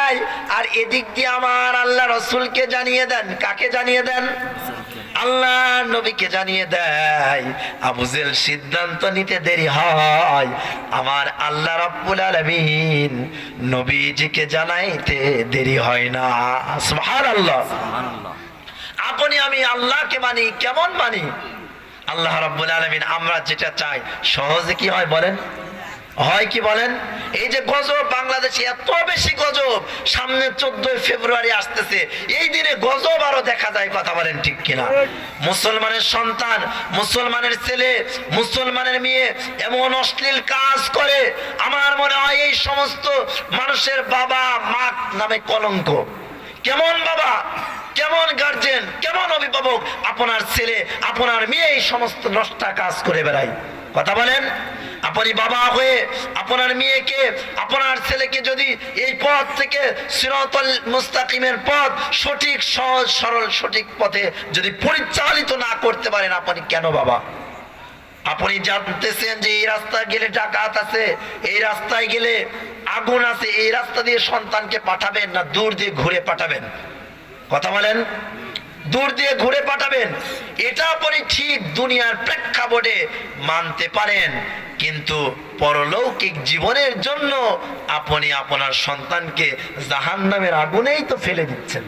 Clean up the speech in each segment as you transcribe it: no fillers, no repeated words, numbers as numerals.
যায় আর এদিক দিয়ে আমার আল্লাহ রসুলকে জানিয়ে দেন। কাকে জানিয়ে দেন? আল্লাহ নবীকে জানিয়ে দেয়। আবু জেহেল সিদ্ধান্ত নিতে দেরি হয়, আমার আল্লাহ রাব্বুল আলামিন নবীজিকে জানাইতে দেরি হয় না। সুবহানাল্লাহ। আপনি আমি আল্লাহকে মানি, কেমন মানি? আল্লাহ রাব্বুল আলামিন আমরা যেটা চাই সহজে কি হয় বলেন? হয় কি বলেন? এই যে গজব, বাংলাদেশে এত বেশি গজব, সামনে 14 ফেব্রুয়ারি আসতেছে, এই দিনে গজব আরো দেখা যায়। কথা বলেন ঠিক কিনা? মুসলমানের সন্তান, মুসলমানের ছেলে, মুসলমানের মেয়ে এমন অশ্লীল কাজ করে, আমার মনে হয় এই সমস্ত মানুষের বাবা মা নামে কলঙ্ক। কেমন বাবা, কেমন গার্জেন, কেমন অভিভাবক আপনার ছেলে আপনার মেয়ে এই সমস্ত নষ্টা কাজ করে বেড়ায়? কথা বলেন। আপনি বাবা হয়ে আপনার মেয়েকে, আপনার ছেলেকে যদি এই পথ থেকে সিরাতুল মুস্তাকিমের পথ, সঠিক সহজ সরল সঠিক পথে যদি পরিচালিত না করতে পারেন, আপনি কেন বাবা? আপনি জানতেছেন যে এই রাস্তায় গেলে ডাকাত আছে, এই রাস্তায় গেলে আগুন আছে, এই রাস্তা দিয়ে সন্তানকে পাঠাবেন না দূর দিয়ে ঘুরে পাঠাবেন? কথা বলেন। দূর দিয়ে ঘুরে পাঠাবেন, এটা আপনি ঠিক দুনিয়ার প্রেক্ষাপটে মানতে পারেন, কিন্তু পরলৌকিক জীবনের জন্য আপনি আপনার সন্তানকে জাহান্নামের আগুনেই তো ফেলে দিচ্ছেন।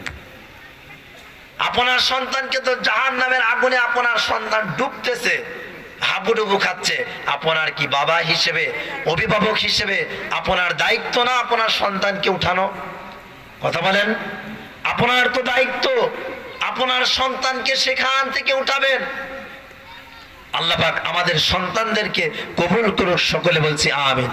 আপনার সন্তানকে তো জাহান্নামের আগুনে আপনার সন্তান ডুবতেছে, হাবুডুবু খাচ্ছে। আপনার কি বাবা হিসেবে, অভিভাবক হিসেবে আপনার দায়িত্ব না আপনার সন্তানকে উঠানো? কথা বলেন। আপনার তো দায়িত্ব আপনার সন্তানকে সেখান থেকে উঠাবেন। আল্লাহ পাক আমাদের সন্তানদেরকে কবুল করুক, সকলে বলছি আমিন।